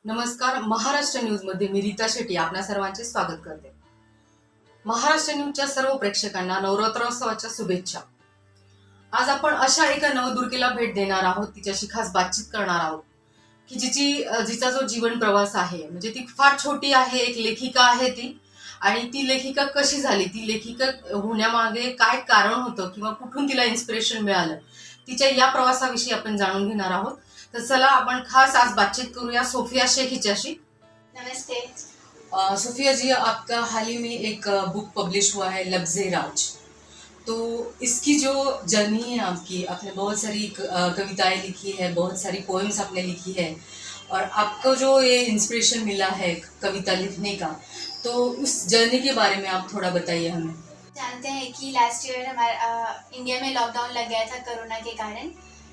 नमस्कार. महाराष्ट्र न्यूज मध्ये मी रीता शेट्टी आपणा सर्वांचे स्वागत करते. महाराष्ट्र न्यूजच्या सर्व प्रेक्षकांना नवरात्रोत्सवाच्या शुभेच्छा. आज आपण अशा एका नवदुर्गेला भेट देणार आहोत, तिच्याशी खास बातचीत करणार आहोत की जिचा जो जीवन प्रवास आहे, म्हणजे ती फार छोटी आहे, एक लेखिका आहे ती. आणि ती लेखिका कशी झाली, ती लेखिका होण्यामागे काय कारण होतं किंवा कुठून तिला इन्स्पिरेशन मिळालं, तिच्या या प्रवासाविषयी आपण जाणून घेणार आहोत. तर चला आपण खास आज बातचीत करूया सोफिया शेख हिच्याशी. नमस्ते. सोफिया जी, आपका हाल ही में एक बुक पब्लिश हुआ है लफ्ज़े राज. तो इसकी जो जर्नी है आपकी, आपने बहुत सारी कविताएं लिखी है, बहुत सारी पोएम्स आपने लिखी है, और आपको जो ये इंस्पिरेशन मिला है कविता लिखने का, तो उस जर्नी के बारे में आप थोड़ा बताइए हमें. जानते हैं कि लास्ट ईयर हमारा इंडिया में लॉकडाउन लग गया था कोरोना के कारण.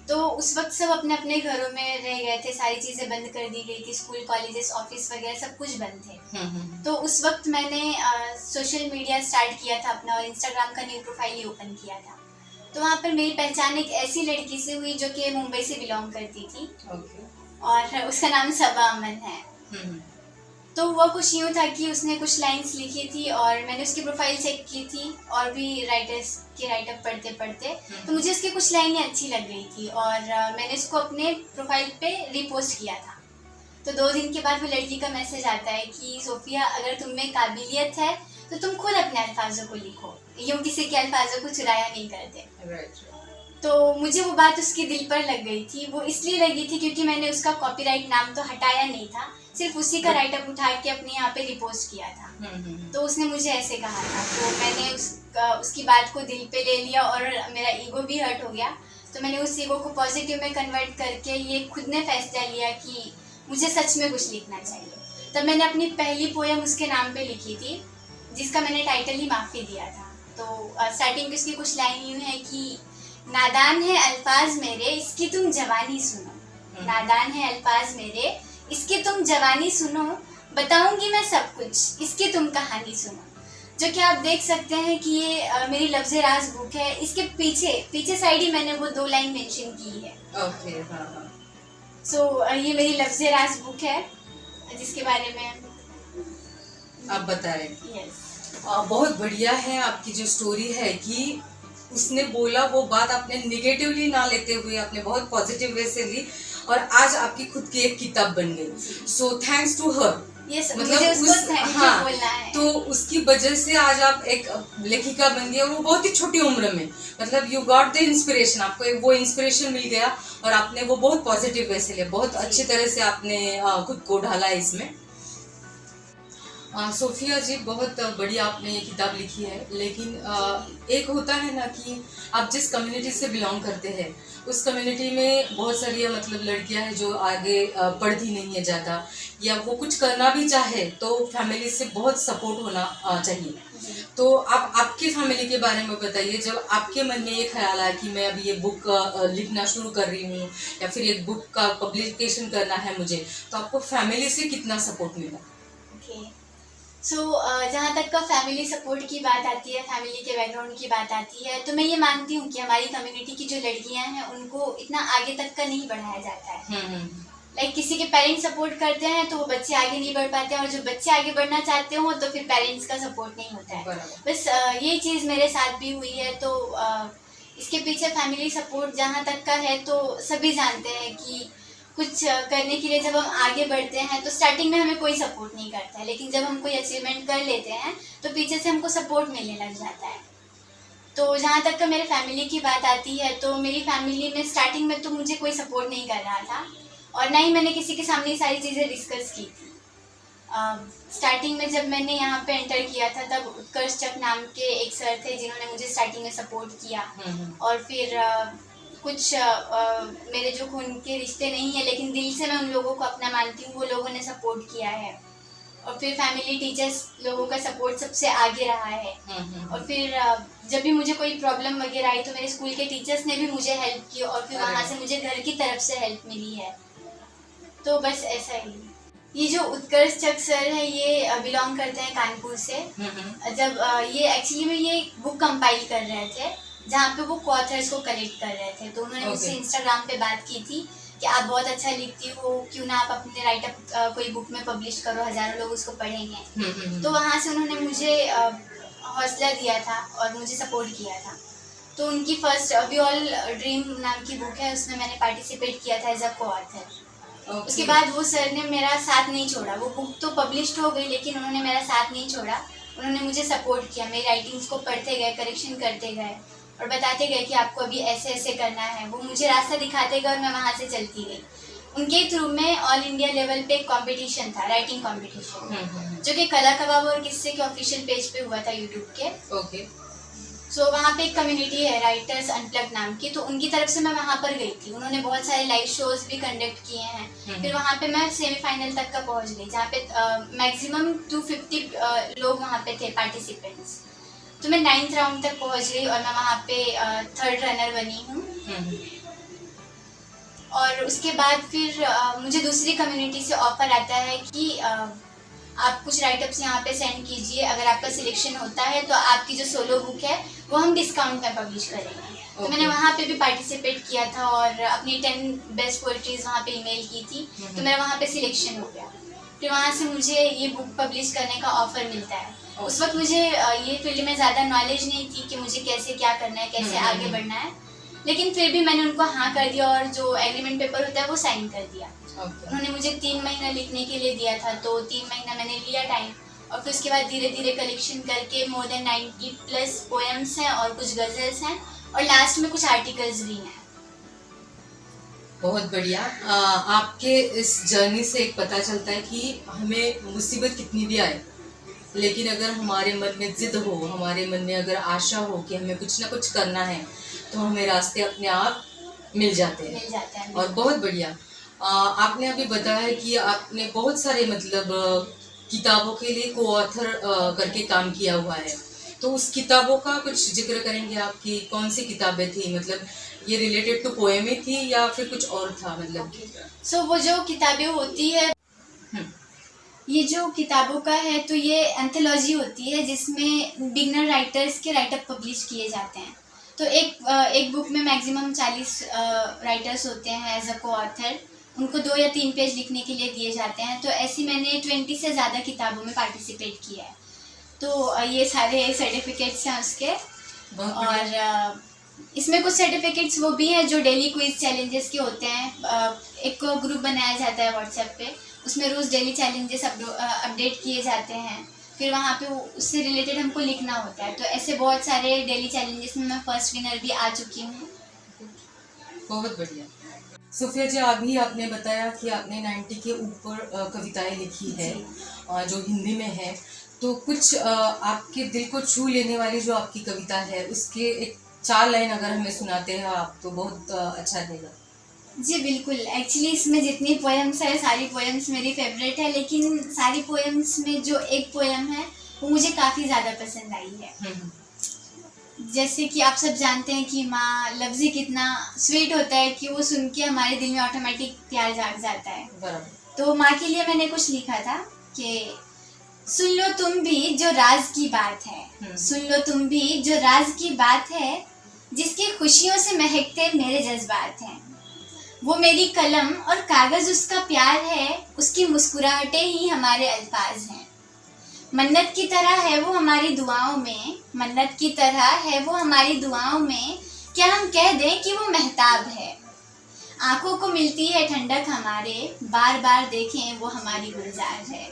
तो उस वक्त सब अपने अपने घरों में रह गए थे, सारी चीज़ें बंद कर दी गई थी, स्कूल कॉलेजेस ऑफिस वगैरह सब कुछ बंद थे. तो उस वक्त मैंने सोशल मीडिया स्टार्ट किया था अपना, और इंस्टाग्राम का न्यू प्रोफाइल ही ओपन किया था. तो वहाँ पर मेरी पहचान एक ऐसी लड़की से हुई जो कि मुंबई से बिलोंग करती थी. और उसका नाम सबा अमन है. तो हुआ कुछ यूँ था कि उसने कुछ लाइंस लिखी थी और मैंने उसकी प्रोफाइल चेक की थी, और भी राइटर्स के राइटअप पढ़ते पढ़ते तो मुझे उसकी कुछ लाइनें अच्छी लग गई थी, और मैंने उसको अपने प्रोफाइल पे रिपोस्ट किया था. तो 2 दिन के बाद वो लड़की का मैसेज आता है कि सोफिया, अगर तुम में काबिलियत है तो तुम खुद अपने अल्फाजों को लिखो, यूँ किसी के अल्फाजों को चुराया नहीं करते. तो मुझे वो बात उसके दिल पर लग गई थी. वो इसलिए लगी थी क्योंकि मैंने उसका कॉपीराइट नाम तो हटाया नहीं था, सिर्फ उसी का राइटअप उठा के अपने यहाँ पे रिपोस्ट किया था. तो उसने मुझे ऐसे कहा था, तो मैंने उसकी बात को दिल पे ले लिया, और मेरा ईगो भी हर्ट हो गया. तो मैंने उस ईगो को पॉजिटिव में कन्वर्ट करके ये खुद ने फैसला लिया कि मुझे सच में कुछ लिखना चाहिए. तब मैंने अपनी पहली पोएम उसके नाम पे लिखी थी, जिसका मैंने टाइटल ही माफ़ी दिया था. तो स्टार्टिंग की उसकी कुछ लाइन यूँ है कि नादान है अल्फाज मेरे, इसकी तुम जवानी सुनो. नादान है अल्फाज मेरे, इसकी तुम जवानी सुनो, बताऊंगी मैं सब कुछ, इसकी तुम कहानी सुनो. जो कि आप देख सकते हैं कि ये मेरी लफ्ज़े राज बुक है. इसके पीछे साइड ही मैंने वो 2 लाइन मेंशन की है. ओके. हाँ. सो ये मेरी लफ्ज़े राज बुक है, जिसके बारे में आप बता रहे हैं. यस. बहुत बढ़िया है आपकी जो स्टोरी है कि उसने बोला वो बात आपने निगेटिवली ना लेते हुए आपने बहुत पॉजिटिव वे से ली, और आज आपकी खुद की एक किताब बन गई. So thanks to her. Yes, मतलब मुझे उसको थैंक यू बोलना है. तो उसकी वजह से आज आप एक लेखिका बन गई, और वो बहुत ही छोटी उम्र में, मतलब यू गॉट द इंस्पिरेशन, आपको वो इंस्पिरेशन मिल गया, और आपने वो बहुत पॉजिटिव वे से लिया, बहुत अच्छी तरह से आपने खुद को ढाला इसमें. सोफिया जी, बहुत बढ़िया आपने ये किताब लिखी है, लेकिन एक होता है ना कि आप जिस कम्युनिटी से बिलोंग करते हैं, उस कम्युनिटी में बहुत सारी मतलब लड़कियां हैं जो आगे पढ़ती नहीं है ज़्यादा, या वो कुछ करना भी चाहे तो फैमिली से बहुत सपोर्ट होना चाहिए. तो आप आपकी फैमिली के बारे में बताइए, जब आपके मन में ये ख्याल आया कि मैं अभी ये बुक लिखना शुरू कर रही हूँ, या फिर एक बुक का पब्लिकेशन करना है मुझे, तो आपको फैमिली से कितना सपोर्ट मिला? सो जहाँ तक का फैमिली सपोर्ट की बात आती है, फैमिली के बैकग्राउंड की बात आती है, तो मैं ये मानती हूँ कि हमारी कम्युनिटी की जो लड़कियाँ हैं उनको इतना आगे तक का नहीं बढ़ाया जाता है. लाइक किसी के पेरेंट्स सपोर्ट करते हैं तो वो बच्चे आगे नहीं बढ़ पाते हैं, और जो बच्चे आगे बढ़ना चाहते हो तो फिर पेरेंट्स का सपोर्ट नहीं होता है. बस ये चीज़ मेरे साथ भी हुई है. तो इसके पीछे फैमिली सपोर्ट जहाँ तक का है, तो सभी जानते हैं कि कुछ करने के लिए जब हम आगे बढ़ते हैं तो स्टार्टिंग में हमें कोई सपोर्ट नहीं करता है, लेकिन जब हम कोई अचीवमेंट कर लेते हैं तो पीछे से हमको सपोर्ट मिलने लग जाता है. तो जहाँ तक का मेरे फैमिली की बात आती है, तो मेरी फैमिली में स्टार्टिंग में तो मुझे कोई सपोर्ट नहीं कर रहा था, और ना ही मैंने किसी के सामने ये सारी चीज़ें डिस्कस की थी. स्टार्टिंग में जब मैंने यहाँ पे एंटर किया था, तब उत्कर्ष चक नाम के एक सर थे जिन्होंने मुझे स्टार्टिंग में सपोर्ट किया. और फिर कुछ मेरे जो खून के रिश्ते नहीं है, लेकिन दिल से मैं उन लोगों को अपना मानती हूँ, वो लोगों ने सपोर्ट किया है. और फिर फैमिली, टीचर्स लोगों का सपोर्ट सबसे आगे रहा है. और फिर जब भी मुझे कोई प्रॉब्लम वगैरह आई तो मेरे स्कूल के टीचर्स ने भी मुझे हेल्प की, और फिर वहाँ से मुझे घर की तरफ से हेल्प मिली है. तो बस ऐसा ही. ये जो उत्कर्ष चक सर है, ये बिलोंग करते हैं कानपुर से. जब ये एक्चुअली में ये बुक कंपाइल कर रहे थे, जहाँ पे वो ऑथर्स को कलेक्ट कर रहे थे, तो उन्होंने मुझसे इंस्टाग्राम पे बात की थी कि आप बहुत अच्छा लिखती हो, क्यों ना आप अपने राइटअप कोई बुक में पब्लिश करो, हज़ारों लोग उसको पढ़ेंगे। तो वहाँ से उन्होंने मुझे हौसला दिया था और मुझे सपोर्ट किया था। तो उनकी फर्स्ट वी ऑल ड्रीम नाम की बुक है, उसमें मैंने पार्टिसिपेट किया था एज अ को ऑथर। उसके बाद वो सर ने मेरा साथ नहीं छोड़ा। वो बुक तो पब्लिश्ड हो गई लेकिन उन्होंने मेरा साथ नहीं छोड़ा। उन्होंने मुझे सपोर्ट किया, मेरी राइटिंग्स को पढ़ते गए, करेक्शन करते गए और बताते गए कि आपको अभी ऐसे ऐसे करना है। वो मुझे रास्ता दिखाते गए और मैं वहाँ से चलती गई। उनके थ्रू में ऑल इंडिया लेवल पे एक कॉम्पिटिशन था, राइटिंग कॉम्पिटिशन, जो कि कला कबाब और किस्से के ऑफिशियल पेज पे हुआ था यूट्यूब के। ओके। सो वहाँ पे एक कम्युनिटी है राइटर्स अनप्लग नाम की, तो उनकी तरफ से मैं वहाँ पर गई थी। उन्होंने बहुत सारे लाइव शोज भी कंडक्ट किए हैं। फिर वहाँ पे मैं सेमीफाइनल तक का पहुँच गई, जहाँ पे मैक्सिमम 250 लोग वहाँ पे थे पार्टिसिपेंट्स। तो मैं 9th राउंड तक पहुँच गई और मैं वहाँ पे 3rd रनर बनी हूँ। और उसके बाद फिर मुझे दूसरी कम्युनिटी से ऑफर आता है कि आप कुछ राइटअप्स यहाँ पे सेंड कीजिए, अगर आपका सिलेक्शन होता है तो आपकी जो सोलो बुक है वो हम डिस्काउंट में पब्लिश करेंगे। तो मैंने वहाँ पे भी पार्टिसिपेट किया था और अपनी 10 बेस्ट पोइट्रीज वहाँ पे ईमेल की थी। तो मेरा वहाँ पे सिलेक्शन हो गया। फिर वहाँ से मुझे ये बुक पब्लिश करने का ऑफर मिलता है। उस वक्त मुझे ये फील्ड में ज़्यादा नॉलेज नहीं थी कि मुझे कैसे क्या करना है, कैसे आगे बढ़ना है, लेकिन फिर भी मैंने उनको हाँ कर दिया और जो एग्रीमेंट पेपर होता है वो साइन कर दिया। उन्होंने मुझे 3 महीना लिखने के लिए दिया था, तो 3 महीना मैंने लिया टाइम और फिर उसके बाद धीरे धीरे कलेक्शन करके मोर देन 90+ पोएम्स हैं और कुछ गज़ल्स हैं और लास्ट में कुछ आर्टिकल्स भी हैं। बहुत बढ़िया। आपके इस जर्नी से एक पता चलता है कि हमें मुसीबत कितनी भी आए, लेकिन अगर हमारे मन में जिद हो, हमारे मन में अगर आशा हो कि हमें कुछ ना कुछ करना है, तो हमें रास्ते अपने आप मिल जाते हैं। और बहुत बढ़िया। आपने अभी बताया कि आपने बहुत सारे मतलब किताबों के लिए को ऑथर करके काम किया हुआ है, तो उस किताबों का कुछ जिक्र करेंगे आप कि कौन सी किताबें थी? मतलब ये रिलेटेड टू पोएम ही थी या फिर कुछ और था? मतलब सो वो जो किताबें होती है, ये जो किताबों का है तो ये एंथोलॉजी होती है जिसमें बिगनर राइटर्स के राइटअप पब्लिश किए जाते हैं। तो एक बुक में मैक्सिमम 40 राइटर्स होते हैं एज अ को ऑथर। उनको 2 या 3 पेज लिखने के लिए दिए जाते हैं। तो ऐसी मैंने 20 से ज़्यादा किताबों में पार्टिसिपेट किया है। तो ये सारे सर्टिफिकेट्स हैं उसके। और इसमें कुछ सर्टिफिकेट्स वो भी हैं जो डेली क्विज चैलेंजेस के होते हैं। एक ग्रुप बनाया जाता है व्हाट्सएप पे, उसमें रोज़ डेली चैलेंजेस अपडेट किए जाते हैं। फिर वहाँ पे उससे रिलेटेड हमको लिखना होता है। तो ऐसे बहुत सारे डेली चैलेंजेस में मैं फर्स्ट विनर भी आ चुकी हूँ। बहुत बढ़िया। सुफिया जी, अभी आपने बताया कि आपने 90 के ऊपर कविताएं लिखी है जो हिंदी में है, तो कुछ आपके दिल को छू लेने वाली जो आपकी कविता है उसके एक 4 लाइन अगर हमें सुनाते हैं आप तो बहुत अच्छा रहेगा। जी बिल्कुल। एक्चुअली इसमें जितनी पोएम्स है सारी पोएम्स मेरी फेवरेट है, लेकिन सारी पोएम्स में जो एक पोएम है वो मुझे काफ़ी ज़्यादा पसंद आई है। जैसे कि आप सब जानते हैं कि माँ लफ्ज़ ही कितना स्वीट होता है कि वो सुन के हमारे दिल में ऑटोमेटिक प्यार जाग जाता है। तो माँ के लिए मैंने कुछ लिखा था कि सुन लो तुम भी जो राज की बात है, सुन लो तुम भी जो राज की बात है, जिसकी खुशियों से महकते मेरे जज्बात हैं। वो मेरी कलम और कागज़ उसका प्यार है, उसकी मुस्कुराहटें ही हमारे अल्फाज हैं। मन्नत की तरह है वो हमारी दुआओं में, मन्नत की तरह है वो हमारी दुआओं में, क्या हम कह दें कि वो महताब है। आंखों को मिलती है ठंडक हमारे, बार बार देखें वो हमारी गुलजार है।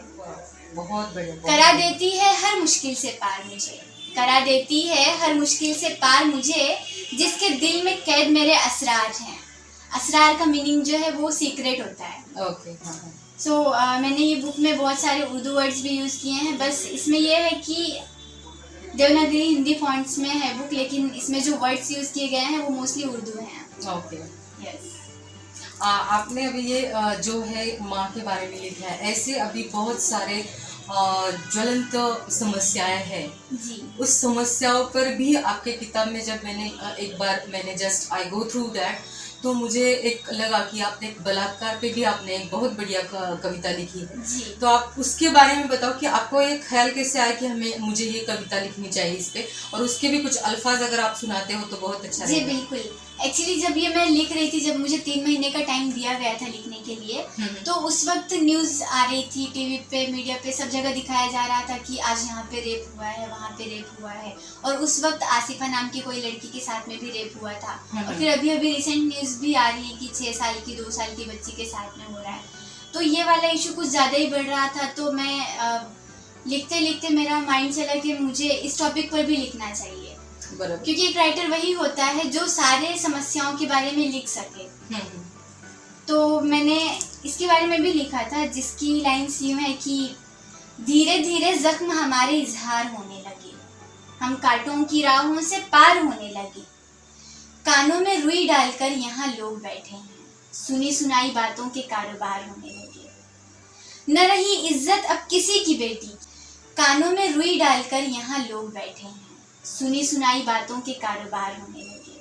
बहुत बढ़िया। करा देती है हर मुश्किल से पार मुझे, करा देती है हर मुश्किल से पार मुझे, जिसके दिल में कैद मेरे असरार हैं। असरार का मीनिंग जो है वो सीक्रेट होता है। ओके। सो मैंने ये बुक में बहुत सारे उर्दू वर्ड्स भी यूज़ किए हैं। बस इसमें यह है कि देवनागरी हिंदी फॉन्ट्स में है बुक, लेकिन इसमें जो वर्ड्स यूज़ किए गए हैं वो मोस्टली उर्दू हैं। ओके। यस। आपने अभी ये जो है माँ के बारे में लिखा है, ऐसे अभी बहुत सारे ज्वलंत समस्याएं हैं जी। उस समस्याओं पर भी आपके किताब में जब मैंने एक बार मैंने just I go through that, तो मुझे एक लगा कि आपने एक बलात्कार पे भी आपने एक बहुत बढ़िया कविता लिखी है। जी। तो आप उसके बारे में बताओ कि आपको ये ख्याल कैसे आया कि मुझे ये कविता लिखनी चाहिए इस पे, और उसके भी कुछ अल्फाज अगर आप सुनाते हो तो बहुत अच्छा जी रहेगा। बिल्कुल। एक्चुअली जब ये मैं लिख रही थी, जब मुझे 3 महीने का टाइम दिया गया था लिखने के लिए, तो उस वक्त न्यूज़ आ रही थी, टीवी पे, मीडिया पे, सब जगह दिखाया जा रहा था कि आज यहाँ पे रेप हुआ है, वहाँ पे रेप हुआ है। और उस वक्त आसिफा नाम की कोई लड़की के साथ में भी रेप हुआ था। और फिर अभी अभी रिसेंट न्यूज़ भी आ रही है कि 6 साल की 2 साल की बच्ची के साथ में हो रहा है। तो ये वाला इशू कुछ ज़्यादा ही बढ़ रहा था। तो मैं लिखते लिखते मेरा माइंड चला कि मुझे इस टॉपिक पर भी लिखना चाहिए, क्योंकि एक राइटर वही होता है जो सारे समस्याओं के बारे में लिख सके। तो मैंने इसके बारे में भी लिखा था, जिसकी लाइन्स यूँ है कि धीरे धीरे जख्म हमारे इजहार होने लगे, हम कांटों की राहों से पार होने लगे, कानों में रुई डालकर यहाँ लोग बैठे हैं, सुनी सुनाई बातों के कारोबार होने लगे, न रही इज्जत अब किसी की बेटी, कानों में रुई डालकर यहाँ लोग बैठे हैं, सुनी सुनाई बातों के कारोबार होने लगे,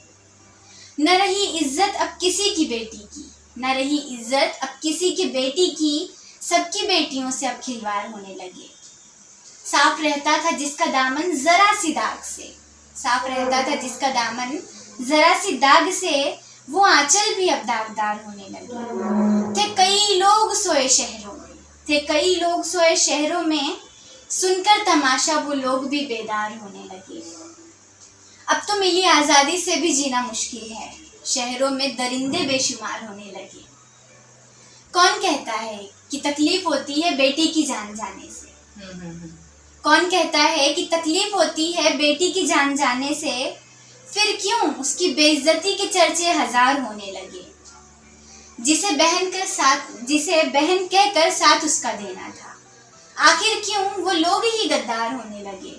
न रही इज्जत अब किसी की बेटी की, न रही इज्जत अब किसी की बेटी की, सबकी बेटियों से अब खिलवाड़ होने लगे, साफ रहता था जिसका दामन जरा सी दाग से, साफ रहता था जिसका दामन जरा सी दाग से, वो आंचल भी अब दागदार होने लगे, थे कई लोग सोए शहरों में, थे कई लोग सोए शहरों में, सुनकर तमाशा वो लोग भी बेदार होने लगे, अब तो मिली आज़ादी से भी जीना मुश्किल है, शहरों में दरिंदे बेशुमार होने लगे, कौन कहता है कि तकलीफ होती है बेटी की जान जाने से, कौन कहता है कि तकलीफ होती है बेटी की जान जाने से, फिर क्यों उसकी बेइज्जती के चर्चे हजार होने लगे, जिसे बहन कहकर साथ उसका देना था, आखिर क्यों वो लोग ही गद्दार होने लगे,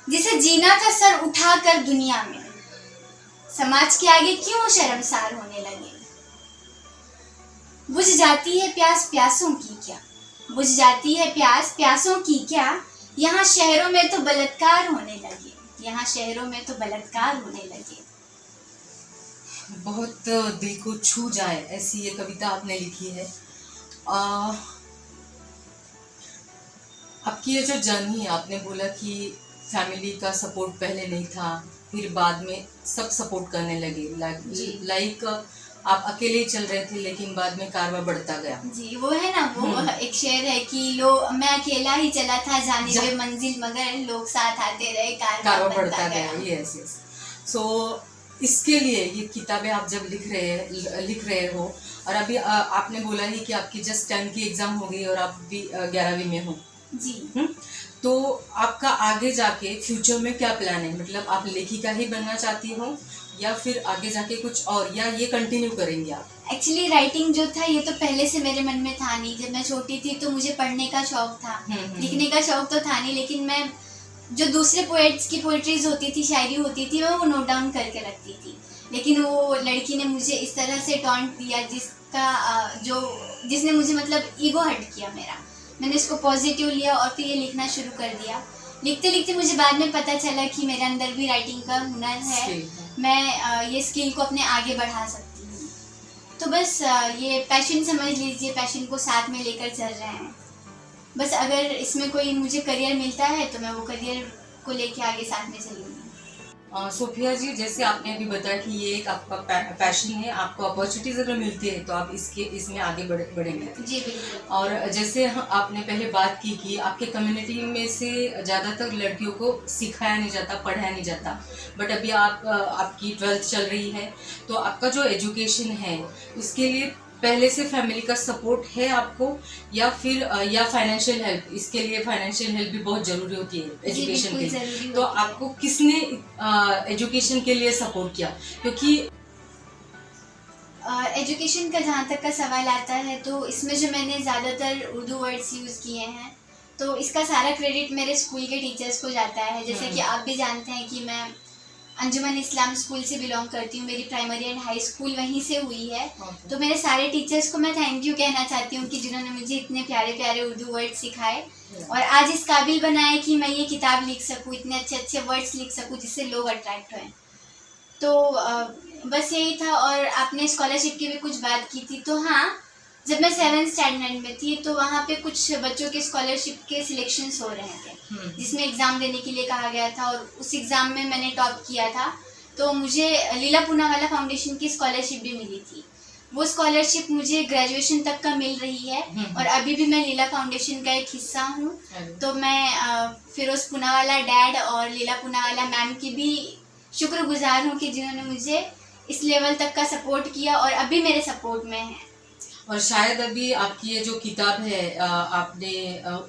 जिसे जीना था सर उठाकर दुनिया में, समाज के आगे क्यों शर्मसार होने लगे, बुझ जाती है प्यास प्यासों की क्या, बुझ जाती है प्यास प्यासों की क्या, यहाँ शहरों में तो बलात्कार होने लगे, यहाँ शहरों में तो बलात्कार होने लगे। बहुत दिल को छू जाए ऐसी ये कविता आपने लिखी है। आपकी ये जो जर्नी है, आपने बोला कि फैमिली का सपोर्ट पहले नहीं था, फिर बाद में सब सपोर्ट करने लगे, लाइक आप अकेले ही चल रहे थे, लेकिन बाद में कारवां बढ़ता गया। जी, वो है ना, वो एक शेर है कि मैं अकेला ही चला था जानिबे मंजिल, मगर लोग साथ आते रहे, कारवां बढ़ता गया। Yes yes. सो इसके लिए ये किताबें आप जब लिख रहे हो, और अभी आपने बोला ही कि आपकी जस्ट 10th की एग्जाम हो गई और आप भी 11वीं में हो जी। तो आपका आगे जाके फ्यूचर में क्या प्लान है? मतलब आप लेखिका ही बनना चाहती हो या फिर आगे जाके कुछ और, या ये कंटिन्यू करेंगे आप? एक्चुअली राइटिंग जो था ये तो पहले से मेरे मन में था नहीं। जब मैं छोटी थी तो मुझे पढ़ने का शौक था, लिखने का शौक तो था नहीं, लेकिन मैं जो दूसरे पोएट्स की पोएट्रीज होती थी, शायरी होती थी, मैं वो नोट डाउन करके रखती थी। लेकिन वो लड़की ने मुझे इस तरह से टॉन्ट दिया जिसने मुझे मतलब ईगो हर्ट किया मेरा। मैंने इसको पॉजिटिव लिया और फिर ये लिखना शुरू कर दिया। लिखते लिखते मुझे बाद में पता चला कि मेरे अंदर भी राइटिंग का हुनर है, मैं ये स्किल को अपने आगे बढ़ा सकती हूँ। तो बस ये पैशन समझ लीजिए, पैशन को साथ में लेकर चल रहे हैं। बस अगर इसमें कोई मुझे करियर मिलता है तो मैं वो करियर को लेके आगे साथ में चलूँगी। सोफिया जी, जैसे आपने अभी बताया कि ये एक आपका पैशन है, आपको अपॉर्चुनिटीज अगर मिलती है तो आप इसमें आगे बढ़ेंगे। जी बिल्कुल। और जैसे आपने पहले बात की कि आपके कम्युनिटी में से ज़्यादातर लड़कियों को सिखाया नहीं जाता, पढ़ाया नहीं जाता, बट अभी आपकी 12th चल रही है, तो आपका जो एजुकेशन है उसके लिए पहले से फैमिली का सपोर्ट है आपको, या फिर या फाइनेंशियल हेल्प? इसके लिए फाइनेंशियल हेल्प भी बहुत ज़रूरी होती है एजुकेशन के लिए। तो आपको किसने एजुकेशन के लिए सपोर्ट किया? क्योंकि एजुकेशन का जहाँ तक का सवाल आता है तो इसमें जो मैंने ज़्यादातर उर्दू वर्ड्स यूज़ किए हैं, तो इसका सारा क्रेडिट मेरे स्कूल के टीचर्स को जाता है। जैसे कि आप भी जानते हैं कि मैं अंजुमन इस्लाम स्कूल से बिलोंग करती हूँ, मेरी प्राइमरी एंड हाई स्कूल वहीं से हुई है। तो मेरे सारे टीचर्स को मैं थैंक यू कहना चाहती हूँ कि जिन्होंने मुझे इतने प्यारे प्यारे उर्दू वर्ड सिखाए और आज इस काबिल बनाए कि मैं ये किताब लिख सकूँ, इतने अच्छे अच्छे वर्ड्स लिख सकूँ जिससे लोग अट्रैक्ट हों। तो बस यही था। और आपने स्कॉलरशिप की भी कुछ बात की थी, तो हाँ, जब मैं 7th स्टैंडर्ड में थी तो वहाँ पे कुछ बच्चों के स्कॉलरशिप के सिलेक्शंस हो रहे थे, जिसमें एग्ज़ाम देने के लिए कहा गया था और उस एग्ज़ाम में मैंने टॉप किया था। तो मुझे लीला पूनावाला फाउंडेशन की स्कॉलरशिप भी मिली थी। वो स्कॉलरशिप मुझे ग्रेजुएशन तक का मिल रही है और अभी भी मैं लीला फाउंडेशन का एक हिस्सा हूँ। तो मैं फिरोज पूनावाला डैड और लीला पूनावाला मैम की भी शुक्रगुजार हूँ कि जिन्होंने मुझे इस लेवल तक का सपोर्ट किया और अभी मेरे सपोर्ट में है। और शायद अभी आपकी ये जो किताब है आपने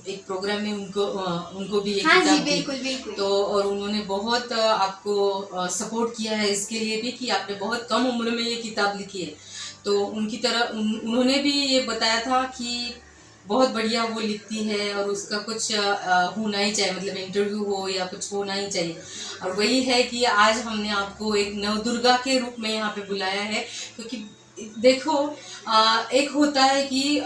एक प्रोग्राम में उनको भी एक हाँ जी, किताब दी। बिल्कुल बिल्कुल। तो और उन्होंने बहुत आपको सपोर्ट किया है इसके लिए भी कि आपने बहुत कम उम्र में ये किताब लिखी है। तो उनकी तरह उन्होंने भी ये बताया था कि बहुत बढ़िया वो लिखती है और उसका कुछ होना ही चाहिए, मतलब इंटरव्यू हो या कुछ होना ही चाहिए। और वही है कि आज हमने आपको एक नवदुर्गा के रूप में यहाँ पे बुलाया है, क्योंकि देखो एक होता है कि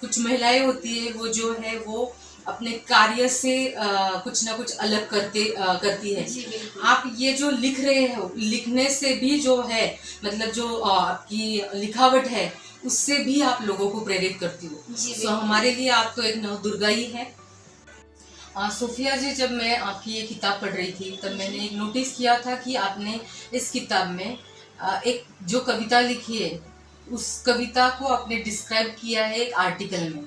कुछ महिलाएं होती है वो जो है वो अपने कार्य से कुछ ना कुछ अलग करती है। आप ये जो लिख रहे हो, लिखने से भी जो है मतलब जो आपकी लिखावट है उससे भी आप लोगों को प्रेरित करती हो। सो हमारे लिए आप तो एक नवदुर्गा ही है। सोफिया जी, जब मैं आपकी ये किताब पढ़ रही थी तब मैंने एक नोटिस किया था कि आपने इस किताब में एक जो कविता लिखी है उस कविता को आपने डिस्क्राइब किया है एक आर्टिकल में,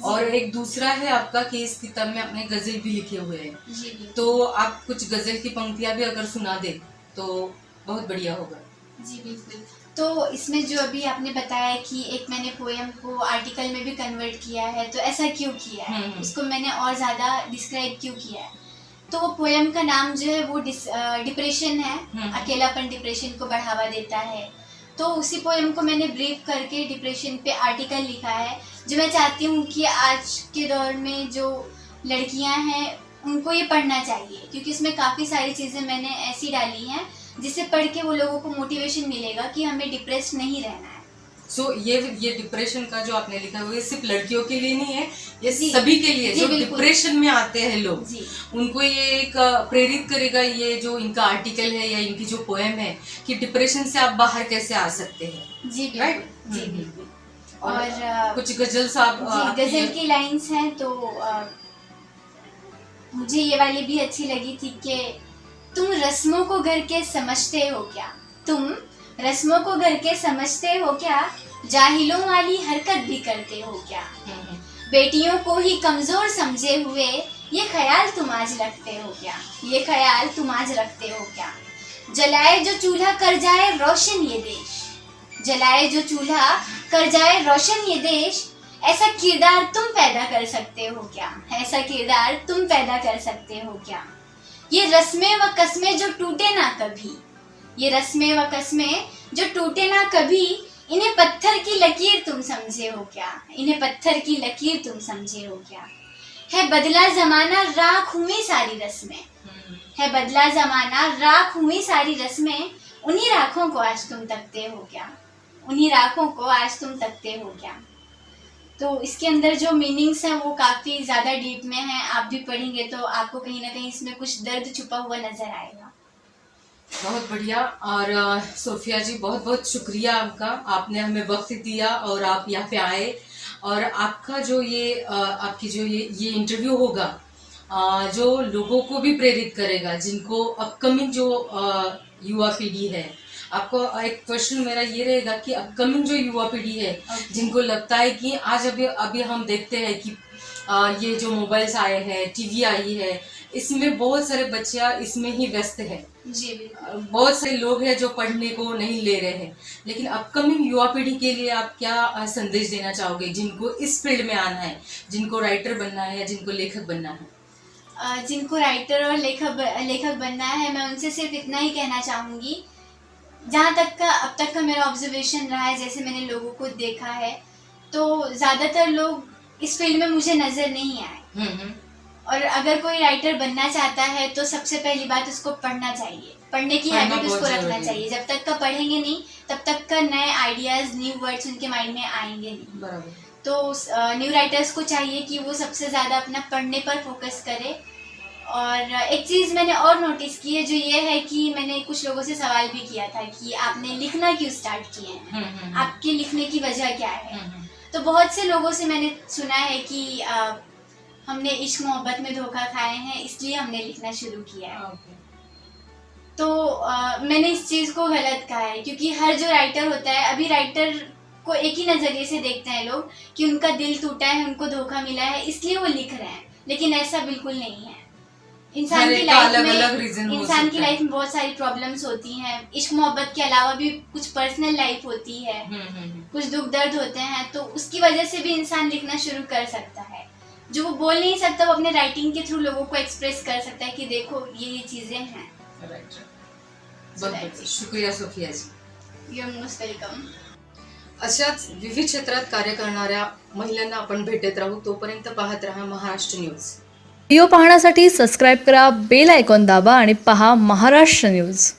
और एक दूसरा है आपका कि इस किताब में आपने गजल भी लिखे हुए हैं। तो आप कुछ गजल की पंक्तियां भी अगर सुना दे तो बहुत बढ़िया होगा। जी बिल्कुल। तो इसमें जो अभी आपने बताया कि एक मैंने पोएम को आर्टिकल में भी कन्वर्ट किया है, तो ऐसा क्यों किया है, उसको मैंने और ज़्यादा डिस्क्राइब क्यों किया है, तो वो पोएम का नाम जो है वो डिप्रेशन है। अकेलापन डिप्रेशन को बढ़ावा देता है। तो उसी पोएम को मैंने ब्रीफ करके डिप्रेशन पे आर्टिकल लिखा है, जो मैं चाहती हूँ कि आज के दौर में जो लड़कियाँ हैं उनको ये पढ़ना चाहिए, क्योंकि इसमें काफ़ी सारी चीज़ें मैंने ऐसी डाली हैं जिससे पढ़ के वो लोगों को मोटिवेशन मिलेगा कि हमें डिप्रेस नहीं रहना है। सो ये डिप्रेशन का जो आपने लिखा हुआ है सिर्फ लड़कियों के लिए नहीं है, ये सभी के लिए जो डिप्रेशन में आते हैं लोग, उनको ये एक प्रेरित करेगा ये जो इनका आर्टिकल है या इनकी जो पोएम है कि डिप्रेशन से आप बाहर कैसे आ सकते हैं। जी राइट। जी बिल्कुल। और कुछ गजल साहब गजल की लाइंस हैं, तो मुझे ये वाली भी अच्छी लगी थी कि तुम रस्मों को घर के समझते हो क्या, तुम रस्मों को घर के समझते हो क्या, जाहिलों वाली हरकत भी करते हो क्या, बेटियों को ही कमजोर समझे हुए ये ख्याल तुम आज रखते हो क्या, ये ख्याल तुम आज रखते हो क्या, जलाए जो चूल्हा कर जाए रोशन ये देश, जलाए जो चूल्हा कर जाए रोशन ये देश, ऐसा किरदार तुम पैदा कर सकते हो क्या, ऐसा किरदार तुम पैदा कर सकते हो क्या, ये रस्में व कस्में जो टूटे ना कभी, ये रस्में व कस्में जो टूटे ना कभी, इन्हें पत्थर की लकीर तुम समझे हो क्या, इन्हें पत्थर की लकीर तुम समझे हो क्या, है बदला जमाना राख हुई सारी रस्में, है बदला जमाना राख हुई सारी रस्में, उन्हीं राखों को आज तुम तकते हो क्या, उन्हीं राखों को आज तुम तकते हो क्या। तो इसके अंदर जो मीनिंग्स हैं वो काफ़ी ज़्यादा डीप में हैं, आप भी पढ़ेंगे तो आपको कहीं ना कहीं इसमें कुछ दर्द छुपा हुआ नजर आएगा। बहुत बढ़िया। और सोफिया जी, बहुत बहुत शुक्रिया आपका, आपने हमें वक्त दिया और आप यहाँ पे आए, और आपका जो ये आपकी जो ये इंटरव्यू होगा जो लोगों को भी प्रेरित करेगा, जिनको अपकमिंग जो युवा पीढ़ी है, आपको एक क्वेश्चन मेरा ये रहेगा कि अपकमिंग जो युवा पीढ़ी है जिनको लगता है कि आज अभी हम देखते हैं कि ये जो मोबाइल्स आए हैं, टीवी आई है, इसमें बहुत सारे बच्चे इसमें ही व्यस्त है। जी, बहुत सारे लोग हैं जो पढ़ने को नहीं ले रहे हैं, लेकिन अपकमिंग युवा पीढ़ी के लिए आप क्या संदेश देना चाहोगे, जिनको इस फील्ड में आना है, जिनको राइटर बनना है या जिनको लेखक बनना है? जिनको राइटर और लेखक बनना है, मैं उनसे सिर्फ इतना ही कहना चाहूँगी, जहाँ तक का अब तक का मेरा ऑब्जर्वेशन रहा है, जैसे मैंने लोगों को देखा है, तो ज़्यादातर लोग इस फील्ड में मुझे नज़र नहीं आए। और अगर कोई राइटर बनना चाहता है तो सबसे पहली बात उसको पढ़ना चाहिए, पढ़ने की हैबिट उसको रखना चाहिए। जब तक का पढ़ेंगे नहीं तब तक का नए आइडियाज़, न्यू वर्ड्स उनके माइंड में आएंगे नहीं। बराबर। तो न्यू राइटर्स को चाहिए कि वो सबसे ज़्यादा अपना पढ़ने पर फोकस करे। और एक चीज़ मैंने और नोटिस की है, जो ये है कि मैंने कुछ लोगों से सवाल भी किया था कि आपने लिखना क्यों स्टार्ट किए हैं, आपके लिखने की वजह क्या है। तो बहुत से लोगों से मैंने सुना है कि हमने इश्क मोहब्बत में धोखा खाए हैं, इसलिए हमने लिखना शुरू किया है। तो मैंने इस चीज़ को गलत कहा है, क्योंकि हर जो राइटर होता है, अभी राइटर को एक ही नज़रिए से देखते हैं लोग कि उनका दिल टूटा है, उनको धोखा मिला है, इसलिए वो लिख रहे हैं, लेकिन ऐसा बिल्कुल नहीं है। इंसान हर की एक का लाइफ अलग-अलग में रीजन हो इंसान की सकता है। लाइफ में बहुत सारी प्रॉब्लम्स होती हैं। इश्क मोहब्बत के अलावा भी कुछ पर्सनल लाइफ होती है, कुछ दुख दर्द होते हैं, तो उसकी वजह से भी इंसान लिखना शुरू कर सकता है। जो वो बोल नहीं सकता, वो अपने राइटिंग के थ्रू लोगों को एक्सप्रेस कर सकता है कि देखो ये चीज़ें हैं। राईट. बरोबर. शुक्रिया Sophia ji. You are most welcome. अशाच विविध क्षेत्रात कार्य करणाऱ्या महिलांना आपण भेटत राहू. तोपर्यंत पाहत राहा महाराष्ट्र न्यूज. व्हिडिओ पाहण्यासाठी सबस्क्राईब करा, बेल आयकॉन दाबा आणि पहा महाराष्ट्र न्यूज.